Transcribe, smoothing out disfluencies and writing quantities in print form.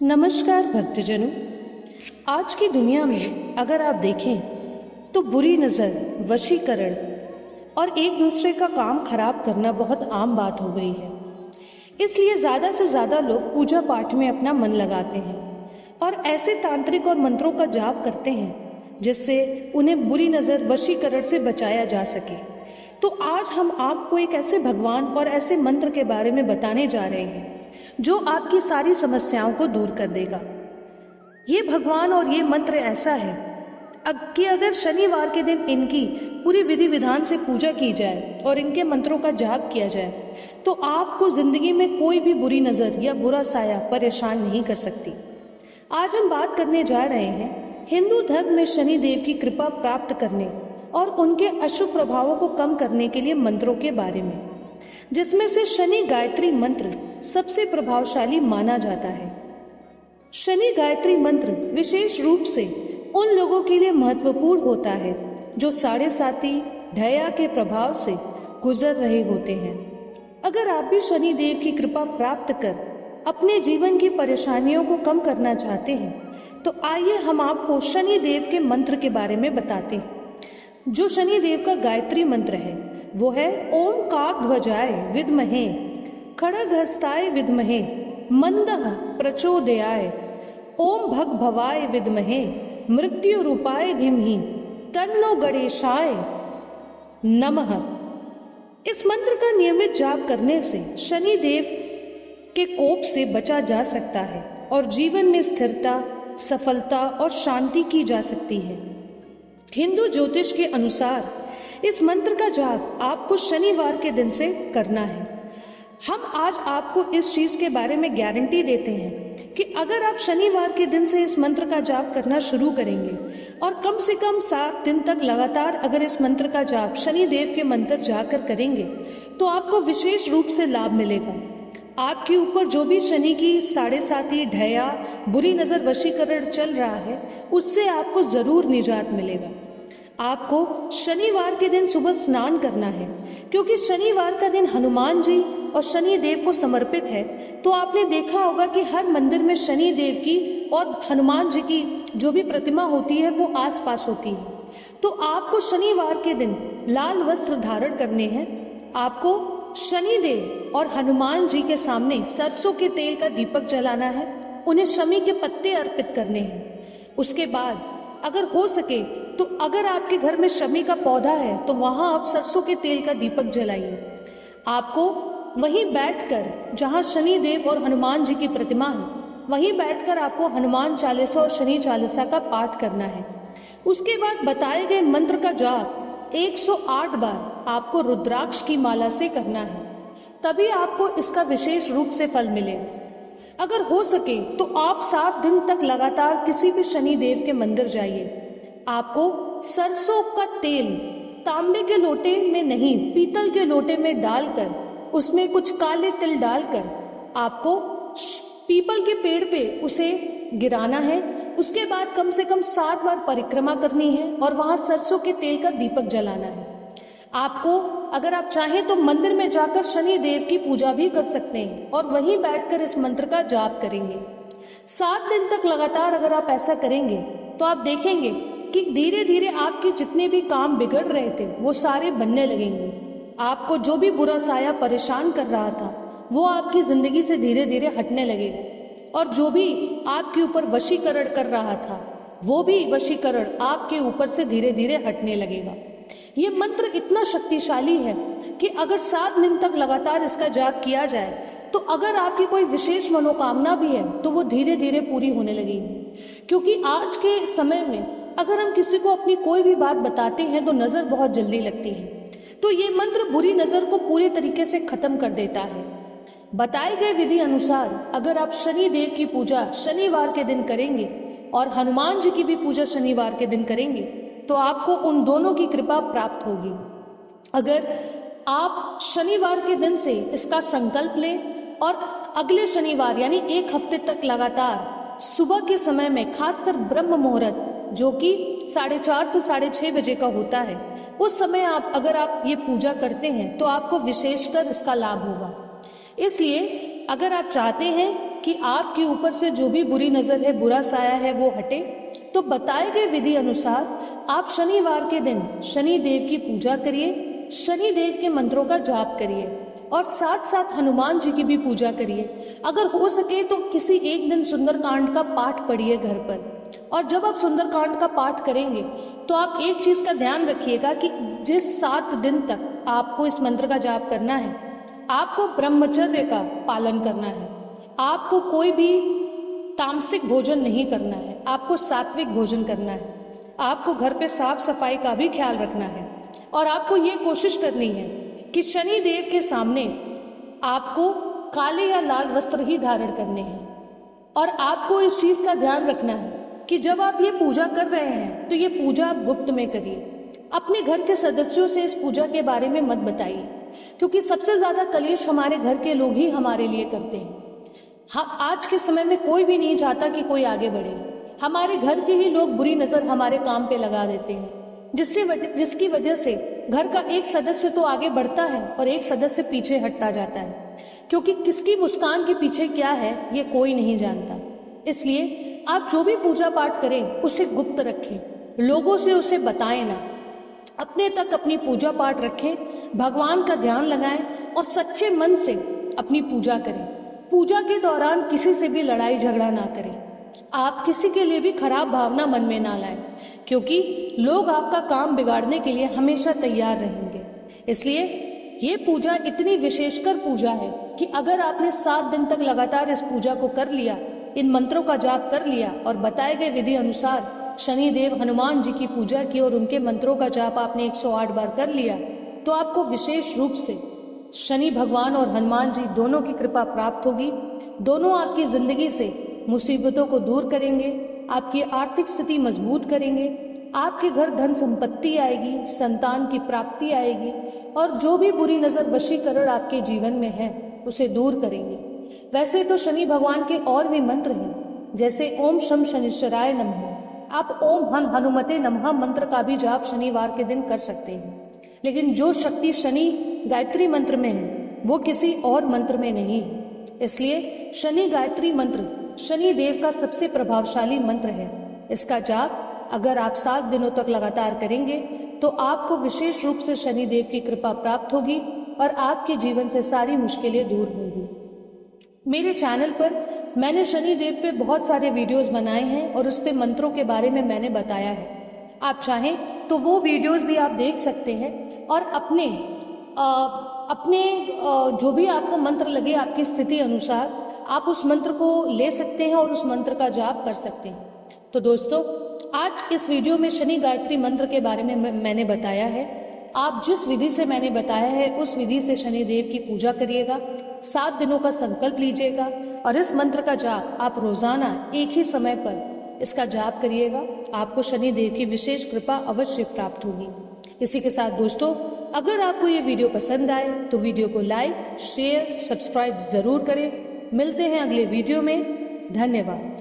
नमस्कार भक्तजनों। आज की दुनिया में अगर आप देखें तो बुरी नज़र, वशीकरण और एक दूसरे का काम खराब करना बहुत आम बात हो गई है। इसलिए ज़्यादा से ज़्यादा लोग पूजा पाठ में अपना मन लगाते हैं और ऐसे तांत्रिक और मंत्रों का जाप करते हैं जिससे उन्हें बुरी नज़र, वशीकरण से बचाया जा सके। तो आज हम आपको एक ऐसे भगवान और ऐसे मंत्र के बारे में बताने जा रहे हैं जो आपकी सारी समस्याओं को दूर कर देगा। ये भगवान और ये मंत्र ऐसा है कि अगर शनिवार के दिन इनकी पूरी विधि विधान से पूजा की जाए और इनके मंत्रों का जाप किया जाए तो आपको जिंदगी में कोई भी बुरी नज़र या बुरा साया परेशान नहीं कर सकती। आज हम बात करने जा रहे हैं हिंदू धर्म में शनि देव की कृपा प्राप्त करने और उनके अशुभ प्रभावों को कम करने के लिए मंत्रों के बारे में, जिसमें से शनि गायत्री मंत्र सबसे प्रभावशाली माना जाता है। शनि गायत्री मंत्र विशेष रूप से उन लोगों के लिए महत्वपूर्ण होता है जो साढ़े साती ढैया के प्रभाव से गुजर रहे होते हैं। अगर आप भी शनि देव की कृपा प्राप्त कर अपने जीवन की परेशानियों को कम करना चाहते हैं तो आइए हम आपको शनि देव के मंत्र के बारे में बताते हैं। जो शनि देव का गायत्री मंत्र है वो है ओम काकध्वजाय विद्महे खड्गहस्ताय विद्महे मंदः प्रचोदयाय, ओम भगभवाय विद्महे मृत्यु रूपाय धीमहि तन्नो गणेशाय नमः। इस मंत्र का नियमित जाप करने से शनि देव के कोप से बचा जा सकता है और जीवन में स्थिरता, सफलता और शांति की जा सकती है। हिंदू ज्योतिष के अनुसार इस मंत्र का जाप आपको शनिवार के दिन से करना है। हम आज आपको इस चीज के बारे में गारंटी देते हैं कि अगर आप शनिवार के दिन से इस मंत्र का जाप करना शुरू करेंगे और कम से कम 7 दिन तक लगातार अगर इस मंत्र का जाप शनि देव के मंत्र जाकर करेंगे तो आपको विशेष रूप से लाभ मिलेगा। आपके ऊपर जो भी शनि की साढ़े साती ढैया, बुरी नजर, वशीकरण चल रहा है उससे आपको जरूर निजात मिलेगा। आपको शनिवार के दिन सुबह स्नान करना है क्योंकि शनिवार का दिन हनुमान जी और शनि देव को समर्पित है। तो आपने देखा होगा कि हर मंदिर में शनि देव की और हनुमान जी की जो भी प्रतिमा होती है वो आसपास होती है। तो आपको शनिवार के दिन लाल वस्त्र धारण करने हैं। आपको शनि देव और हनुमान जी के सामने सरसों के तेल का दीपक जलाना है, उन्हें शमी के पत्ते अर्पित करने हैं। उसके बाद अगर हो सके तो अगर आपके घर में शमी का पौधा है तो वहां आप सरसों के तेल का दीपक जलाइए। आपको वहीं बैठकर, जहां शनि देव और हनुमान जी की प्रतिमा है, वहीं बैठकर आपको हनुमान चालीसा और शनि चालीसा का पाठ करना है। उसके बाद बताए गए मंत्र का जाप 108 बार आपको रुद्राक्ष की माला से करना है, तभी आपको इसका विशेष रूप से फल मिलेगा। अगर हो सके तो आप 7 दिन तक लगातार किसी भी शनि देव के मंदिर जाइए। आपको सरसों का तेल तांबे के लोटे में नहीं, पीतल के लोटे में डालकर उसमें कुछ काले तिल डालकर आपको पीपल के पेड़ पे उसे गिराना है। उसके बाद कम से कम 7 बार परिक्रमा करनी है और वहां सरसों के तेल का दीपक जलाना है। आपको अगर आप चाहें तो मंदिर में जाकर शनि देव की पूजा भी कर सकते हैं और वहीं बैठकर इस मंत्र का जाप करेंगे। 7 दिन तक लगातार अगर आप ऐसा करेंगे तो आप देखेंगे कि धीरे धीरे आपके जितने भी काम बिगड़ रहे थे वो सारे बनने लगेंगे। आपको जो भी बुरा साया परेशान कर रहा था वो आपकी जिंदगी से धीरे धीरे हटने लगेगा और जो भी आपके ऊपर वशीकरण कर रहा था वो भी वशीकरण आपके ऊपर से धीरे धीरे हटने लगेगा। ये मंत्र इतना शक्तिशाली है कि अगर 7 दिन तक लगातार इसका जाप किया जाए तो अगर आपकी कोई विशेष मनोकामना भी है तो वो धीरे धीरे पूरी होने लगेगी। क्योंकि आज के समय में अगर हम किसी को अपनी कोई भी बात बताते हैं तो नजर बहुत जल्दी लगती है, तो ये मंत्र बुरी नजर को पूरे तरीके से खत्म कर देता है। बताए गए विधि अनुसार अगर आप शनि देव की पूजा शनिवार के दिन करेंगे और हनुमान जी की भी पूजा शनिवार के दिन करेंगे तो आपको उन दोनों की कृपा प्राप्त होगी। अगर आप शनिवार के दिन से इसका संकल्प लें और अगले शनिवार यानी 1 हफ्ते तक लगातार सुबह के समय में, खासकर ब्रह्म मुहूर्त जो कि 4:30 से 6:30 बजे का होता है, उस समय अगर आप ये पूजा करते हैं तो आपको विशेषकर इसका लाभ होगा। इसलिए अगर आप चाहते हैं कि आपके ऊपर से जो भी बुरी नज़र है, बुरा साया है, वो हटे, तो बताए गए विधि अनुसार आप शनिवार के दिन शनि देव की पूजा करिए, शनि देव के मंत्रों का जाप करिए और साथ साथ हनुमान जी की भी पूजा करिए। अगर हो सके तो किसी एक दिन सुंदरकांड का पाठ पढ़िए घर पर। और जब आप सुंदरकांड का पाठ करेंगे तो आप एक चीज का ध्यान रखिएगा कि जिस 7 दिन तक आपको इस मंत्र का जाप करना है, आपको ब्रह्मचर्य का पालन करना है, आपको कोई भी तामसिक भोजन नहीं करना है, आपको सात्विक भोजन करना है, आपको घर पे साफ सफाई का भी ख्याल रखना है और आपको ये कोशिश करनी है कि शनि देव के सामने आपको काले या लाल वस्त्र ही धारण करने हैं। और आपको इस चीज का ध्यान रखना है कि जब आप ये पूजा कर रहे हैं तो ये पूजा आप गुप्त में करिए। अपने घर के सदस्यों से इस पूजा के बारे में मत बताइए, क्योंकि सबसे ज्यादा कलेश हमारे घर के लोग ही हमारे लिए करते हैं। हाँ, आज के समय में कोई भी नहीं चाहता कि कोई आगे बढ़े। हमारे घर के ही लोग बुरी नजर हमारे काम पे लगा देते हैं, जिसकी वजह से घर का एक सदस्य तो आगे बढ़ता है और एक सदस्य पीछे हटता जाता है, क्योंकि किसकी मुस्कान के पीछे क्या है ये कोई नहीं जानता। इसलिए आप जो भी पूजा पाठ करें उसे गुप्त रखें, लोगों से उसे बताएं ना, अपने तक अपनी पूजा पाठ रखें, भगवान का ध्यान लगाएं और सच्चे मन से अपनी पूजा करें। पूजा के दौरान किसी से भी लड़ाई झगड़ा ना करें, आप किसी के लिए भी खराब भावना मन में ना लाएं, क्योंकि लोग आपका काम बिगाड़ने के लिए हमेशा तैयार रहेंगे। इसलिए ये पूजा इतनी विशेषकर पूजा है कि अगर आपने 7 दिन तक लगातार इस पूजा को कर लिया, इन मंत्रों का जाप कर लिया और बताए गए विधि अनुसार शनि देव हनुमान जी की पूजा की और उनके मंत्रों का जाप आपने 108 बार कर लिया, तो आपको विशेष रूप से शनि भगवान और हनुमान जी दोनों की कृपा प्राप्त होगी। दोनों आपकी जिंदगी से मुसीबतों को दूर करेंगे, आपकी आर्थिक स्थिति मजबूत करेंगे, आपके घर धन संपत्ति आएगी, संतान की प्राप्ति आएगी और जो भी बुरी नजर वशीकरण आपके जीवन में है उसे दूर करेंगे। वैसे तो शनि भगवान के और भी मंत्र हैं, जैसे ओम शम शनिश्चराय नमः। आप ओम हन हनुमते नमः मंत्र का भी जाप शनिवार के दिन कर सकते हैं, लेकिन जो शक्ति शनि गायत्री मंत्र में है वो किसी और मंत्र में नहीं है। इसलिए शनि गायत्री मंत्र शनि देव का सबसे प्रभावशाली मंत्र है। इसका जाप अगर आप 7 दिनों तक लगातार करेंगे तो आपको विशेष रूप से शनि देव की कृपा प्राप्त होगी और आपके जीवन से सारी मुश्किलें दूर होंगी। मेरे चैनल पर मैंने शनि देव पे बहुत सारे वीडियोस बनाए हैं और उस पे मंत्रों के बारे में मैंने बताया है। आप चाहें तो वो वीडियोस भी आप देख सकते हैं और अपने जो भी आपको मंत्र लगे आपकी स्थिति अनुसार आप उस मंत्र को ले सकते हैं और उस मंत्र का जाप कर सकते हैं। तो दोस्तों, आज इस वीडियो में शनि गायत्री मंत्र के बारे में मैंने बताया है। आप जिस विधि से मैंने बताया है उस विधि से शनि देव की पूजा करिएगा, 7 दिनों का संकल्प लीजिएगा और इस मंत्र का जाप आप रोजाना एक ही समय पर इसका जाप करिएगा। आपको शनि देव की विशेष कृपा अवश्य प्राप्त होगी। इसी के साथ दोस्तों, अगर आपको ये वीडियो पसंद आए तो वीडियो को लाइक, शेयर, सब्सक्राइब जरूर करें। मिलते हैं अगले वीडियो में। धन्यवाद।